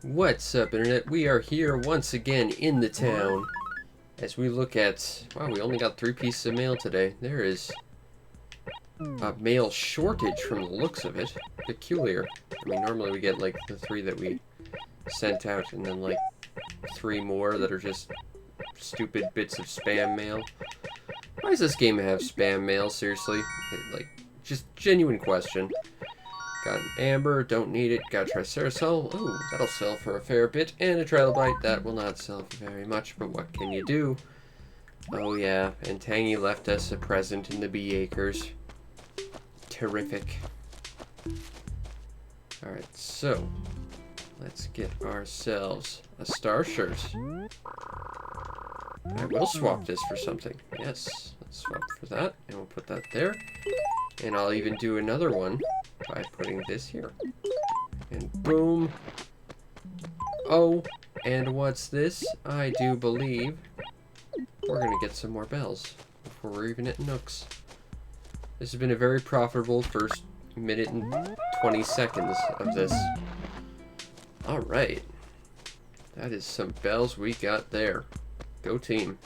What's up, Internet? We are here once again in the town as we look at... Wow, we only got 3 pieces of mail today. There is a mail shortage from the looks of it. Peculiar. I mean, normally we get, like, the 3 that we sent out and then, like, 3 more that are just stupid bits of spam mail. Why does this game have spam mail, seriously? Like, just genuine question. Got an amber, don't need it. Got a triceracol. Ooh, that'll sell for a fair bit. And a trilobite, that will not sell for very much, but what can you do? Oh yeah, and Tangy left us a present in the bee acres. Terrific. Alright, so let's get ourselves a star shirt. I will swap this for something. Yes, let's swap for that, and we'll put that there. And I'll even do another one by putting this here. And boom. Oh, and what's this? I do believe we're going to get some more bells before we're even at Nooks. This has been a very profitable first minute and 20 seconds of this. Alright. That is some bells we got there. Go team.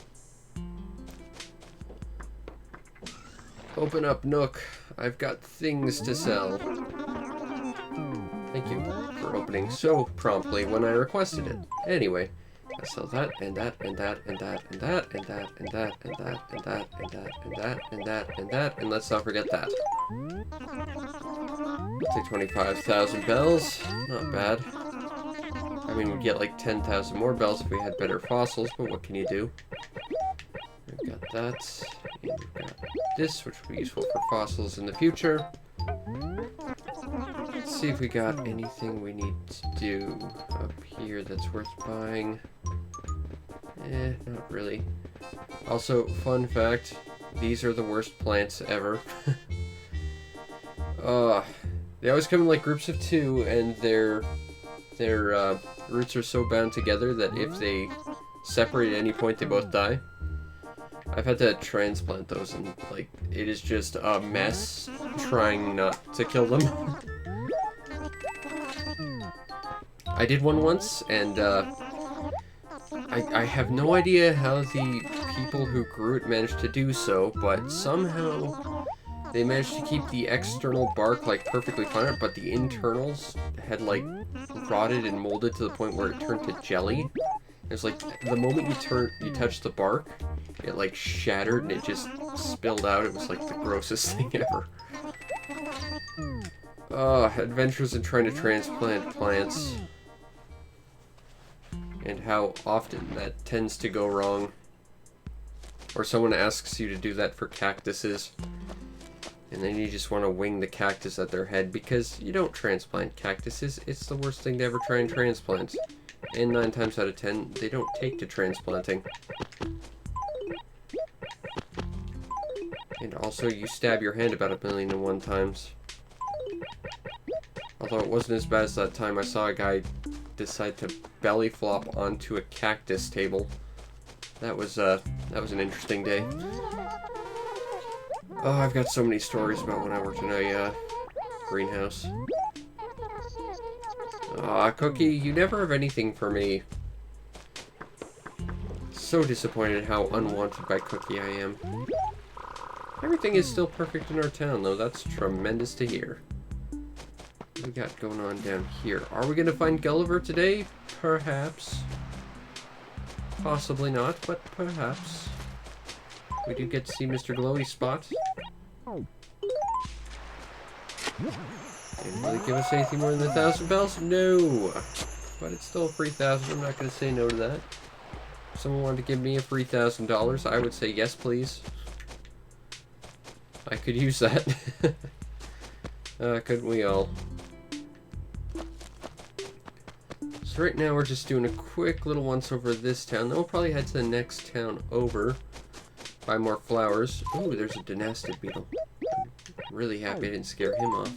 Open up Nook. I've got things to sell. Thank you for opening so promptly when I requested it. Anyway, I sell that and that and that and that and that and that and that and that and that and that and that and that and that, and let's not forget that. Take 25,000 bells. Not bad. I mean, we'd get like 10,000 more bells if we had better fossils, but what can you do? We've got that. And we've got this, which will be useful for fossils in the future. Let's see if we got anything we need to do up here that's worth buying. Not really. Also, fun fact, these are the worst plants ever. They always come in like groups of 2, and their roots are so bound together that if they separate at any point, they both die. I've had to transplant those, and like it is just a mess trying not to kill them. I did one once, and I have no idea how the people who grew it managed to do so, but somehow they managed to keep the external bark like perfectly fine, but the internals had like rotted and molded to the point where it turned to jelly. It was like the moment you touched the bark, it like shattered and it just spilled out. It was like the grossest thing ever. Adventures in trying to transplant plants. And how often that tends to go wrong. Or someone asks you to do that for cactuses. And then you just want to wing the cactus at their head because you don't transplant cactuses. It's the worst thing to ever try and transplant. And 9 times out of 10, they don't take to transplanting. And also, you stab your hand about 1,000,001 times. Although it wasn't as bad as that time I saw a guy decide to belly flop onto a cactus table. That was an interesting day. Oh, I've got so many stories about when I worked in a greenhouse. Aw, Cookie, you never have anything for me. So disappointed how unwanted by Cookie I am. Everything is still perfect in our town, though. That's tremendous to hear. What we got going on down here? Are we going to find Gulliver today? Perhaps. Possibly not, but perhaps. We do get to see Mr. Glowy Spot. Didn't really give us anything more than 1,000 bells? No! But it's still a free 1,000. I'm not going to say no to that. If someone wanted to give me a free $1,000, I would say yes, please. I could use that. Couldn't we all? So right now we're just doing a quick little once over this town. Then we'll probably head to the next town over. Buy more flowers. Ooh, there's a Dynastid beetle. I'm really happy I didn't scare him off.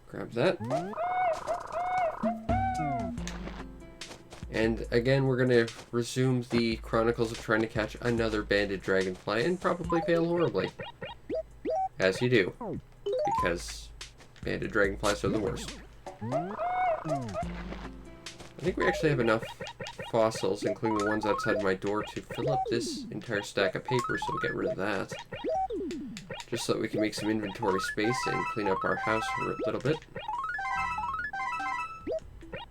Grab that. And again, we're going to resume the chronicles of trying to catch another banded dragonfly and probably fail horribly. As you do. Because banded dragonflies are the worst. I think we actually have enough fossils, including the ones outside my door, to fill up this entire stack of paper, so we'll get rid of that. Just so that we can make some inventory space and clean up our house for a little bit.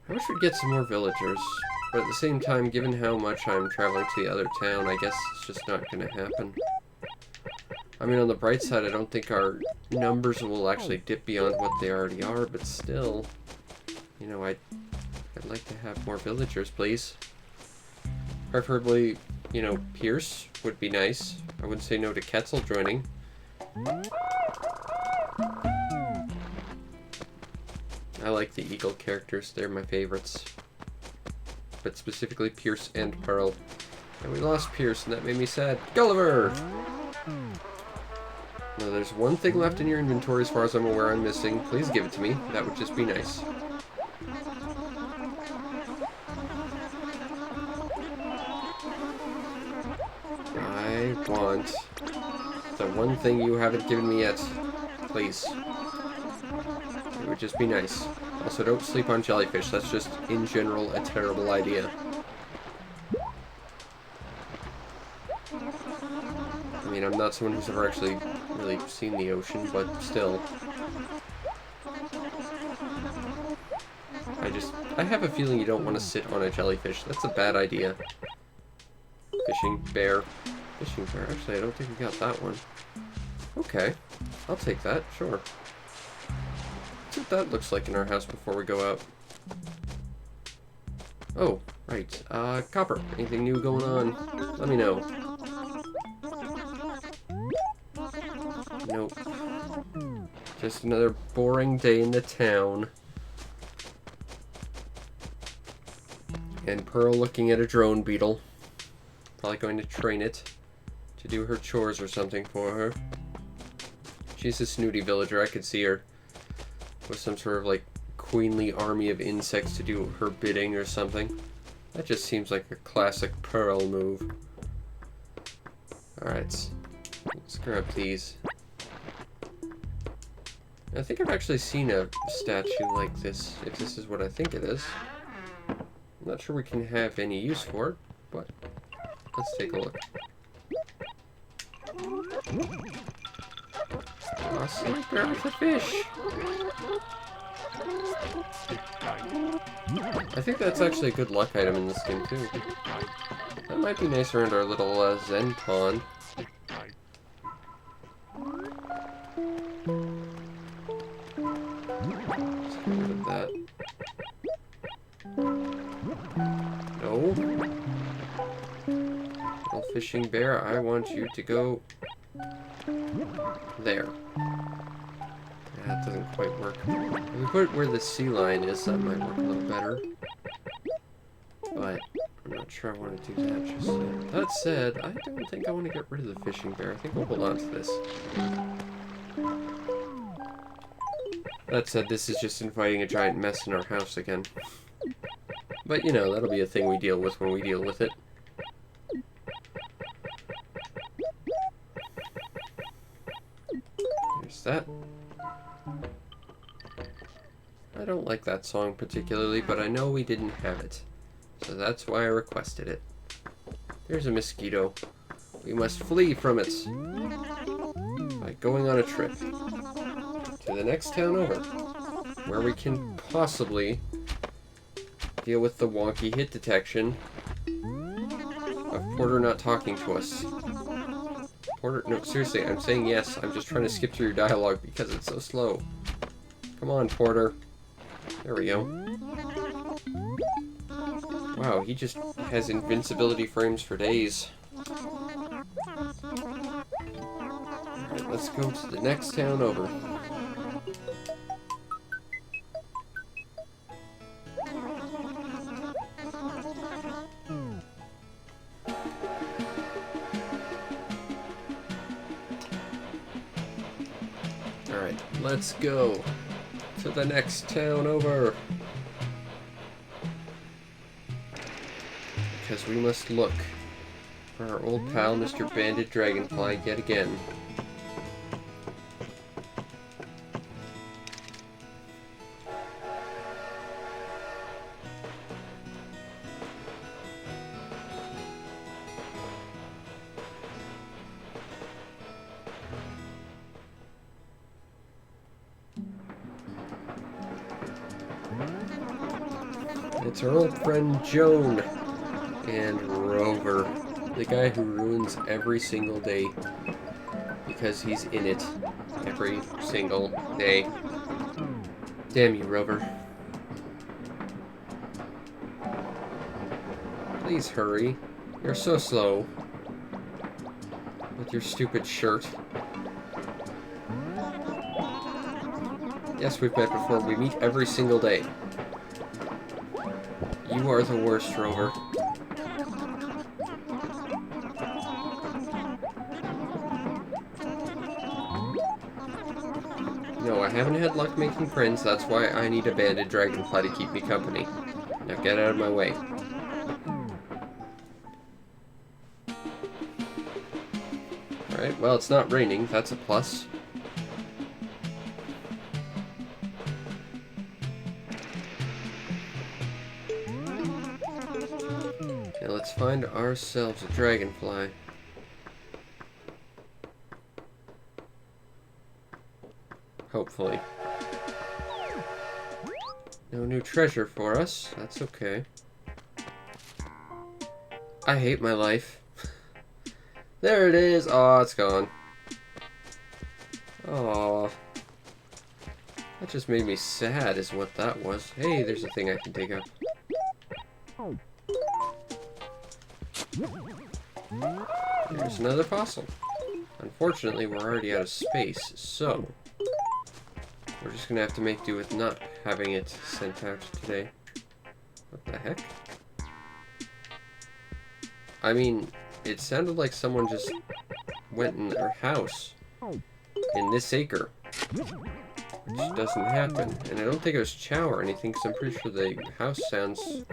I wish we'd get some more villagers, but at the same time, given how much I'm traveling to the other town, I guess it's just not going to happen. I mean, on the bright side, I don't think our numbers will actually dip beyond what they already are, but still, you know, I'd like to have more villagers, please. Preferably, you know, Pierce would be nice. I wouldn't say no to Quetzal joining. I like the eagle characters, they're my favorites. But specifically Pierce and Pearl. And we lost Pierce, and that made me sad. Gulliver! Now there's one thing left in your inventory as far as I'm aware I'm missing. Please give it to me. That would just be nice. I want the one thing you haven't given me yet. Please. It would just be nice. Also, don't sleep on jellyfish. That's just, in general, a terrible idea. I mean, I'm not someone who's ever actually really seen the ocean, but still. I have a feeling you don't want to sit on a jellyfish. That's a bad idea. Fishing bear. Fishing bear. Actually, I don't think we got that one. Okay. I'll take that. Sure. Let's see what that looks like in our house before we go out. Oh, right. Copper. Anything new going on? Let me know. Nope. Just another boring day in the town. And Pearl looking at a drone beetle. Probably going to train it to do her chores or something for her. She's a snooty villager. I could see her with some sort of like queenly army of insects to do her bidding or something. That just seems like a classic Pearl move. Alright, let's grab these. I think I've actually seen a statue like this, if this is what I think it is. I'm not sure we can have any use for it, but let's take a look. Awesome, there's a fish! I think that's actually a good luck item in this game too. That might be nice around our little Zen pond. Let's get rid of that. No. Little fishing bear, I want you to go there. That doesn't quite work. If we put it where the sea lion is, that might work a little better. But I'm not sure I want to do that just yet. That said, I don't think I want to get rid of the fishing bear. I think we'll hold on to this. That said, this is just inviting a giant mess in our house again. But, you know, that'll be a thing we deal with when we deal with it. There's that. I don't like that song particularly, but I know we didn't have it. So that's why I requested it. There's a mosquito. We must flee from it by going on a trip to the next town over, where we can possibly deal with the wonky hit detection of Porter not talking to us. Porter, no, seriously, I'm saying yes. I'm just trying to skip through your dialogue because it's so slow. Come on, Porter. There we go. Wow, he just has invincibility frames for days. Alright, let's go to the next town over. Alright, let's go to the next town over. Because we must look for our old pal, Mr. Banded Dragonfly, yet again. It's our old friend Joan and Rover, the guy who ruins every single day because he's in it every single day. Damn you, Rover. Please hurry. You're so slow. With your stupid shirt. Yes, we've met before. We meet every single day. You are the worst, Rover. No, I haven't had luck making friends. That's why I need a banded dragonfly to keep me company. Now get out of my way. Alright, well, it's not raining. That's a plus. Now let's find ourselves a dragonfly. Hopefully. No new treasure for us. That's okay. I hate my life. There it is. Oh, it's gone. Oh. That just made me sad is what that was. Hey, there's a thing I can dig up. There's another fossil. Unfortunately, we're already out of space, so we're just gonna have to make do with not having it sent out today. What the heck? I mean, it sounded like someone just went in their house in this acre, which doesn't happen. And I don't think it was Chow or anything, because I'm pretty sure the house sounds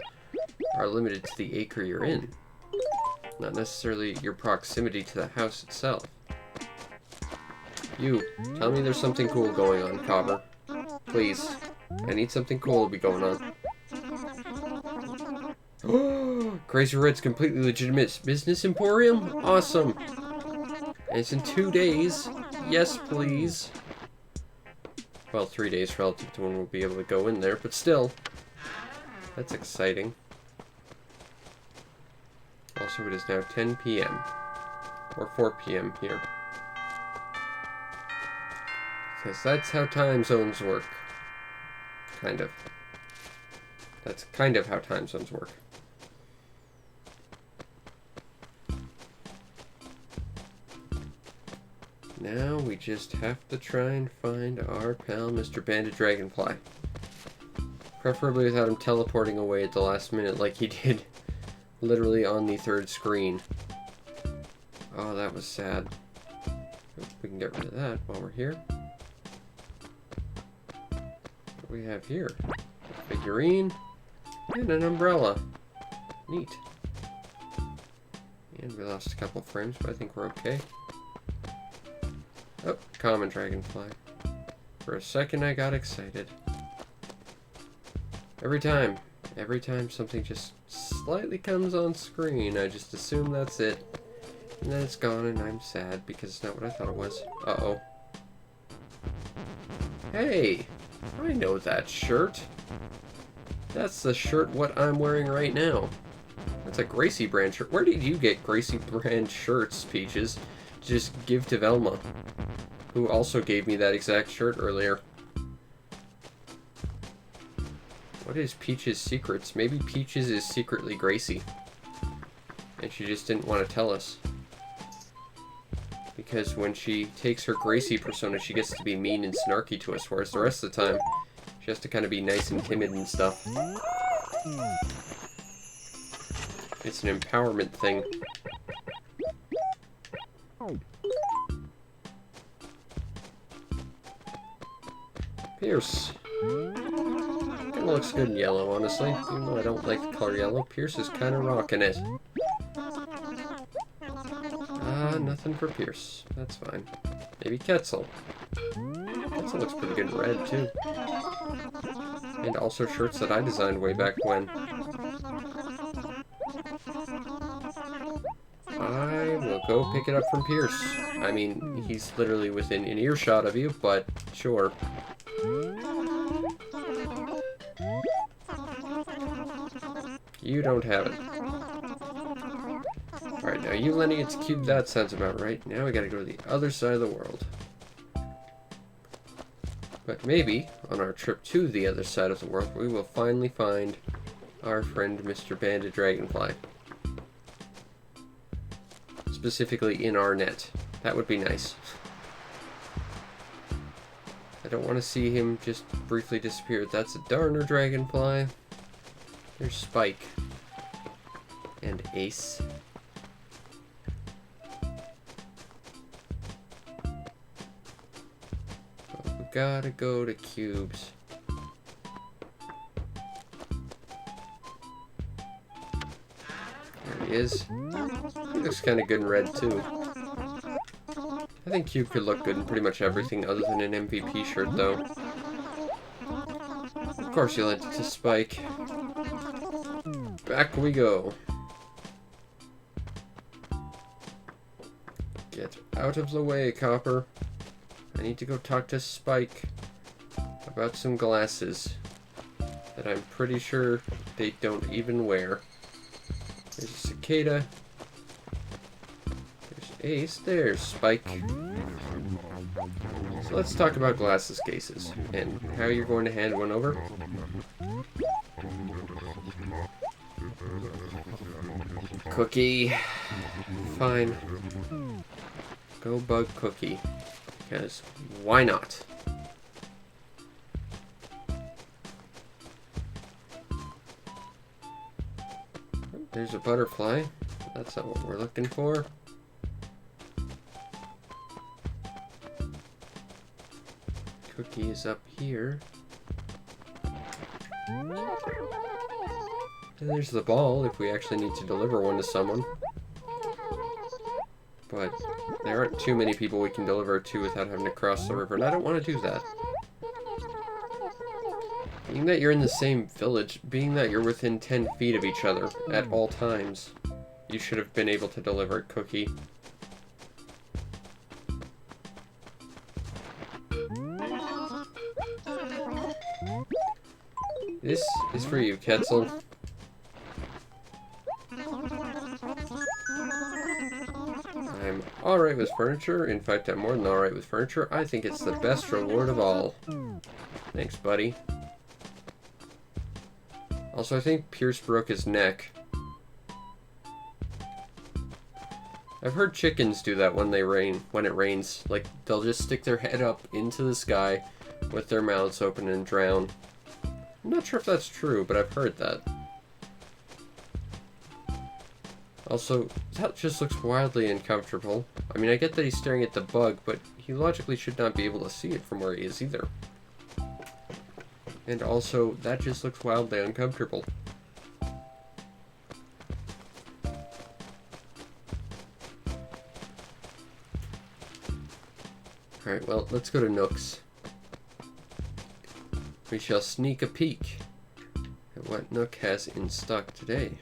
are limited to the acre you're in, not necessarily your proximity to the house itself. You, tell me there's something cool going on, Cobber. Please. I need something cool to be going on. Oh, Crazy Red's completely legitimate business emporium? Awesome. And it's in 2 days. Yes, please. Well, 3 days relative to when we'll be able to go in there, but still. That's exciting. Also, it is now 10 p.m. Or 4 p.m. here. Because that's how time zones work. Kind of. That's kind of how time zones work. Now we just have to try and find our pal, Mr. Banded Dragonfly. Preferably without him teleporting away at the last minute like he did literally on the 3rd screen. Oh, that was sad. We can get rid of that while we're here. What do we have here? A figurine and an umbrella. Neat. And we lost a couple frames, but I think we're okay. Oh, common dragonfly. For a second I got excited. Every time something just slightly comes on screen, I just assume that's it. And then it's gone and I'm sad because it's not what I thought it was. Uh-oh. Hey! I know that shirt. That's the shirt what I'm wearing right now. That's a Gracie brand shirt. Where did you get Gracie brand shirts, Peaches? Just give to Velma, who also gave me that exact shirt earlier. What is Peach's secrets? Maybe Peaches is secretly Gracie, and she just didn't want to tell us. Because when she takes her Gracie persona, she gets to be mean and snarky to us, whereas the rest of the time, she has to kind of be nice and timid and stuff. It's an empowerment thing. Pierce. Kinda looks good in yellow, honestly. Even though I don't like the color yellow, Pierce is kinda rocking it. Nothing for Pierce. That's fine. Maybe Quetzal. Quetzal looks pretty good in red, too. And also shirts that I designed way back when. I will go pick it up from Pierce. I mean, he's literally within an earshot of you, but sure. You don't have it. Alright, now you lending it to Cube, that sounds about right. Now we gotta go to the other side of the world. But maybe, on our trip to the other side of the world, we will finally find our friend Mr. Banded Dragonfly. Specifically in our net. That would be nice. I don't want to see him just briefly disappear. That's a Darner Dragonfly. There's Spike. And Ace. But we gotta go to Cubes. There he is. He looks kind of good in red too. I think Cube could look good in pretty much everything other than an MVP shirt, though. Of course, you lent it to Spike. Back we go. Get out of the way, Copper. I need to go talk to Spike about some glasses that I'm pretty sure they don't even wear. There's a cicada. Ace, there's Spike. So let's talk about glasses cases and how you're going to hand one over. Cookie. Fine. Go bug Cookie. Because why not? There's a butterfly. That's not what we're looking for. Cookie is up here. And there's the ball if we actually need to deliver one to someone. But there aren't too many people we can deliver to without having to cross the river, and I don't want to do that. Being that you're in the same village, being that you're within 10 feet of each other at all times, you should have been able to deliver a Cookie. This is for you, Quetzal. I'm alright with furniture. In fact, I'm more than alright with furniture. I think it's the best reward of all. Thanks, buddy. Also, I think Pierce broke his neck. I've heard chickens do that when it rains. Like, they'll just stick their head up into the sky with their mouths open and drown. I'm not sure if that's true, but I've heard that. Also, that just looks wildly uncomfortable. I mean, I get that he's staring at the bug, but he logically should not be able to see it from where he is either. And also, that just looks wildly uncomfortable. Alright, well, let's go to Nook's. We shall sneak a peek at what Nook has in stock today.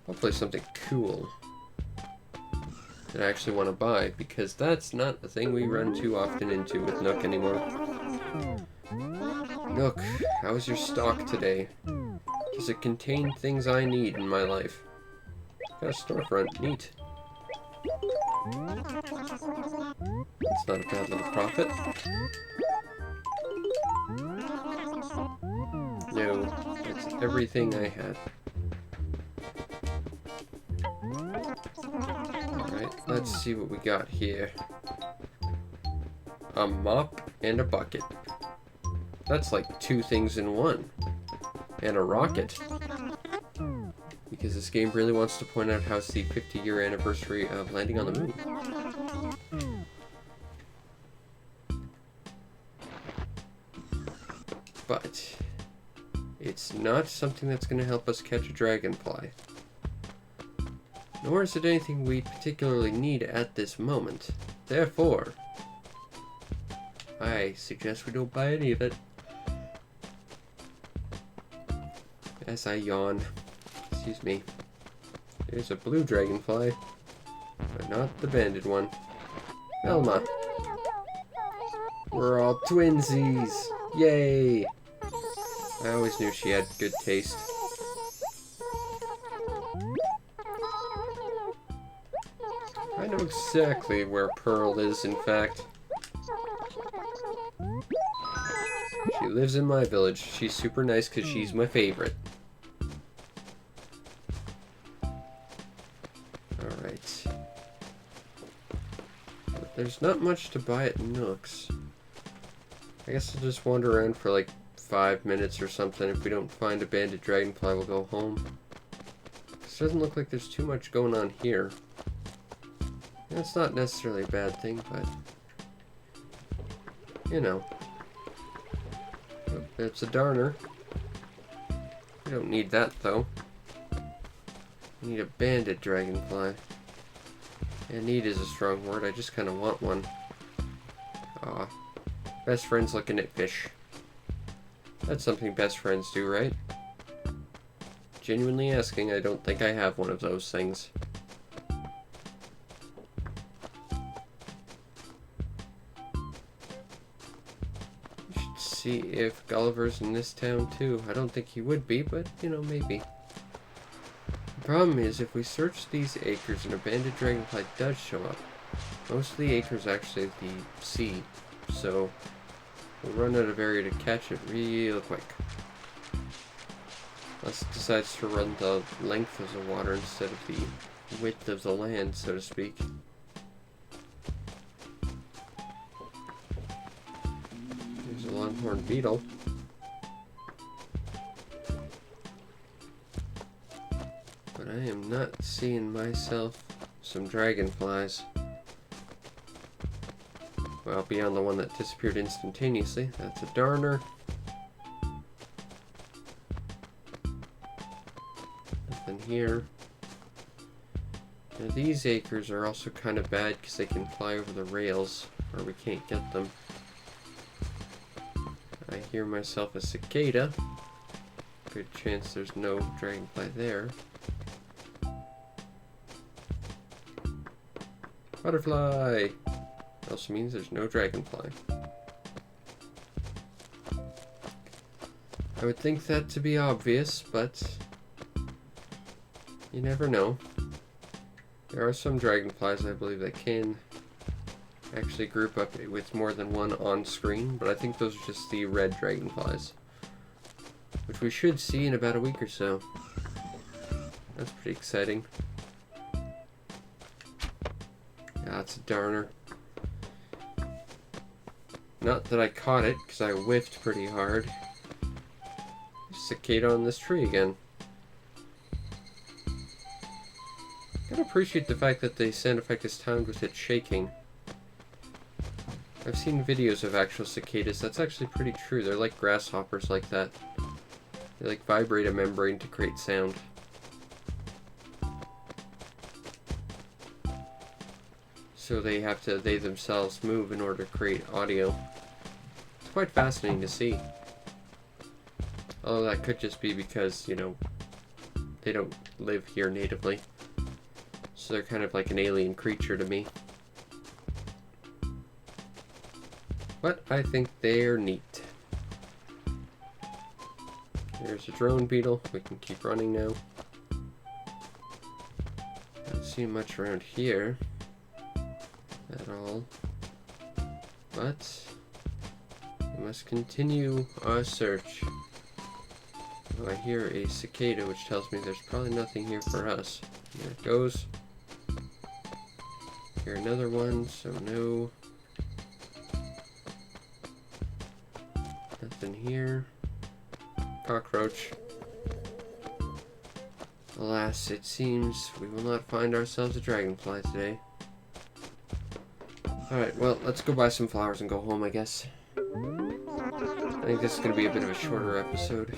Hopefully something cool that I actually want to buy, because that's not a thing we run too often into with Nook anymore. Nook, how is your stock today? Does it contain things I need in my life? Got a storefront, neat. It's not a bad little profit. No, it's everything I had. Alright, let's see what we got here. A mop and a bucket. That's like 2 things in one. And a rocket. Because this game really wants to point out how it's the 50-year anniversary of landing on the moon. But it's not something that's going to help us catch a dragonfly. Nor is it anything we particularly need at this moment. Therefore, I suggest we don't buy any of it. As I yawn. Excuse me. There's a blue dragonfly, but not the banded one. Velma. We're all twinsies. Yay! I always knew she had good taste. exactly where Pearl is, in fact. She lives in my village. She's super nice because she's my favorite. Alright. But there's not much to buy at Nook's. I guess I'll just wander around for like 5 minutes or something. If we don't find a banded dragonfly, we'll go home. This doesn't look like there's too much going on here. That's not necessarily a bad thing, but you know. It's a darner. We don't need that though. We need a banded dragonfly. And need is a strong word. I just kind of want one. Aw. Best friends looking at fish. That's something best friends do, right? Genuinely asking, I don't think I have one of those things. We should see if Gulliver's in this town too. I don't think he would be, but you know, maybe. The problem is, if we search these acres and a banded dragonfly does show up, most of the acres actually at the sea, so we'll run out of area to catch it real quick. Unless it decides to run the length of the water instead of the width of the land, so to speak. There's a longhorn beetle. But I am not seeing myself some dragonflies. Well, beyond the one that disappeared instantaneously. That's a darner. Nothing here. Now these acres are also kind of bad because they can fly over the rails, or we can't get them. I hear myself a cicada. Good chance there's no dragonfly there. Butterfly! Also means there's no dragonfly. I would think that to be obvious, but you never know. There are some dragonflies, I believe, that can actually group up with more than one on screen, but I think those are just the red dragonflies, which we should see in about a week or so. That's pretty exciting. Yeah, it's a darner. Not that I caught it, because I whiffed pretty hard. Cicada on this tree again. Gotta appreciate the fact that the sound effect is timed with it shaking. I've seen videos of actual cicadas. That's actually pretty true. They're like grasshoppers like that. They like vibrate a membrane to create sound. So they themselves move in order to create audio. It's quite fascinating to see. Although that could just be because, you know, they don't live here natively. So they're kind of like an alien creature to me. But I think they're neat. There's a drone beetle. We can keep running now. Don't see much around here at all. But we must continue our search. Oh, I hear a cicada, which tells me there's probably nothing here for us. There it goes. Hear another one, so no. Nothing here. Cockroach. Alas, it seems we will not find ourselves a dragonfly today. Alright, well, let's go buy some flowers and go home, I guess. I think this is going to be a bit of a shorter episode.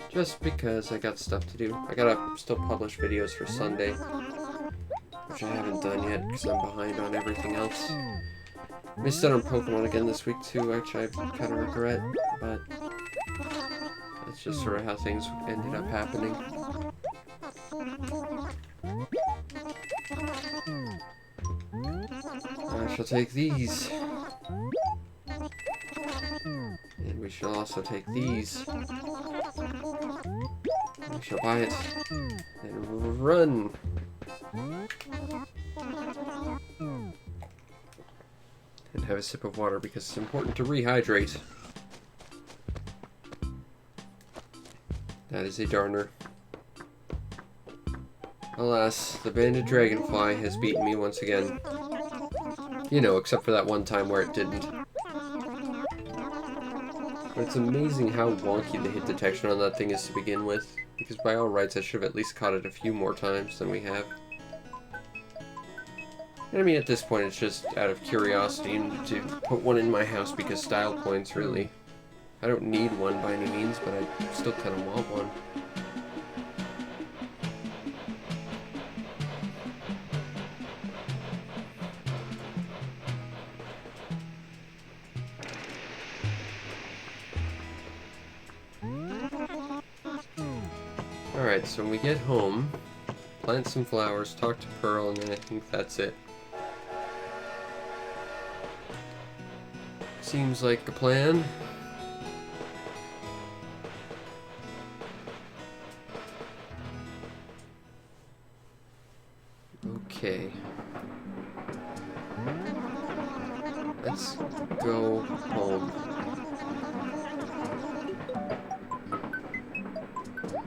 Just because I got stuff to do. I gotta still publish videos for Sunday, which I haven't done yet because I'm behind on everything else. Missed out on Pokemon again this week too, which I kind of regret, but that's just sort of how things ended up happening. I shall take these. And we shall also take these. We shall buy it and run. have a sip of water because it's important to rehydrate. That is a darner. Alas, the banded dragonfly has beaten me once again. You know, except for that one time where it didn't. But it's amazing how wonky the hit detection on that thing is to begin with, because by all rights I should have at least caught it a few more times than we have. And I mean, at this point it's just out of curiosity and to put one in my house because style points, really. I don't need one by any means, but I still kind of want one. Alright, so when we get home, plant some flowers, talk to Pearl, and then I think that's it. Seems like a plan. Okay. Let's go home.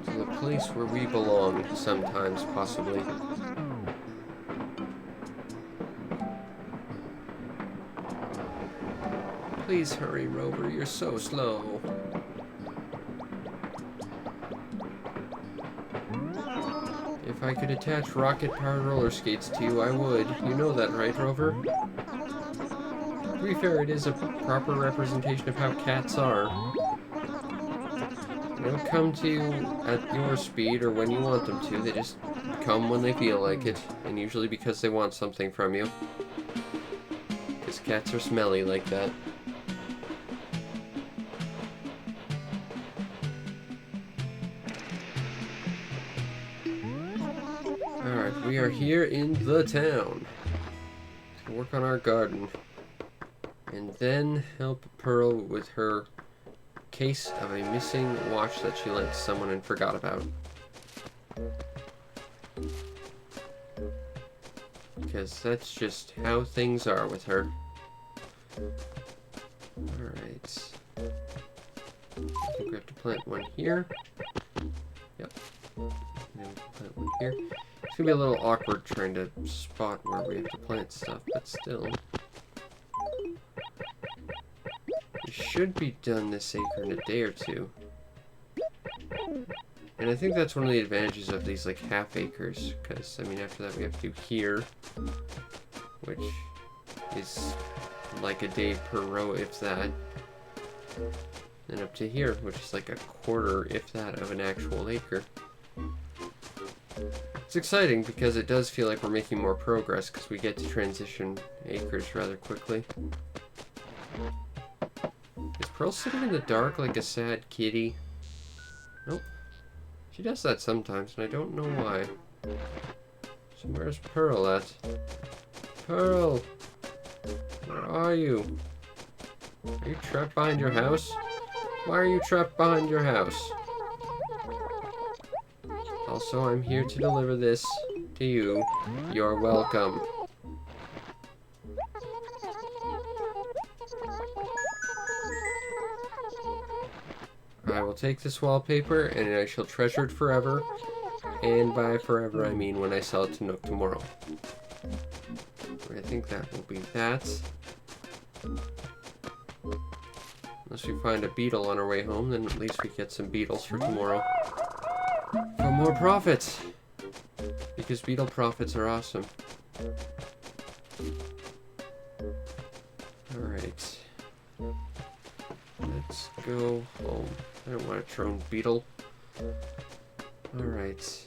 To the place where we belong, sometimes, possibly. Please hurry, Rover, you're so slow. If I could attach rocket-powered roller skates to you, I would. You know that, right, Rover? To be fair, it is a proper representation of how cats are. They don't come to you at your speed or when you want them to. They just come when they feel like it, and usually because they want something from you. Because cats are smelly like that. Alright, we are here in the town to work on our garden. And then help Pearl with her case of a missing watch that she lent someone and forgot about. Because that's just how things are with her. Alright. I think we have to plant one here. Yep. And then we can plant one here. It's gonna be a little awkward trying to spot where we have to plant stuff, but still. We should be done this acre in a day or two. And I think that's one of the advantages of these, like, half acres, because, I mean, after that we have to do here, which is like a day per row, if that. And up to here, which is like a quarter, if that, of an actual acre. It's exciting because it does feel like we're making more progress because we get to transition acres rather quickly. Is Pearl sitting in the dark like a sad kitty? Nope. She does that sometimes, and I don't know why. So where's Pearl at? Pearl! Where are you? Are you trapped behind your house? Why are you trapped behind your house? Also, I'm here to deliver this to you. You're welcome. I will take this wallpaper and I shall treasure it forever. And by forever, I mean when I sell it to Nook tomorrow. I think that will be that. Unless we find a beetle on our way home, then at least we get some beetles for tomorrow. For more profits! Because beetle profits are awesome. Alright. Let's go home. I don't want a drone beetle. Alright.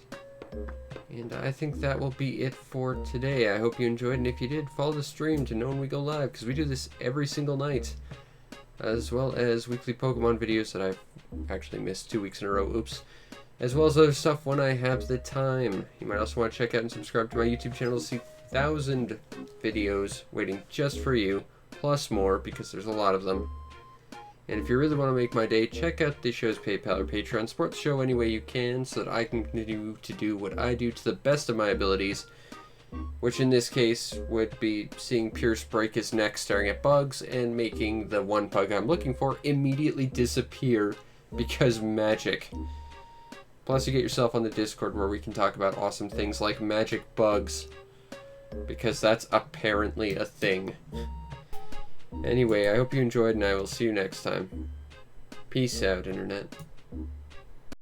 And I think that will be it for today. I hope you enjoyed, and if you did, follow the stream to know when we go live, because we do this every single night. As well as weekly Pokemon videos that I've actually missed 2 weeks in a row, oops. As well as other stuff when I have the time. You might also want to check out and subscribe to my YouTube channel to see 1,000 videos waiting just for you, plus more, because there's a lot of them. And if you really want to make my day, check out the show's PayPal or Patreon. Support the show any way you can so that I can continue to do what I do to the best of my abilities. which in this case would be seeing Pierce break his neck staring at bugs and making the one pug I'm looking for immediately disappear because magic. Plus, you get yourself on the Discord where we can talk about awesome things like magic bugs, because that's apparently a thing. Anyway, I hope you enjoyed, and I will see you next time. Peace out, Internet.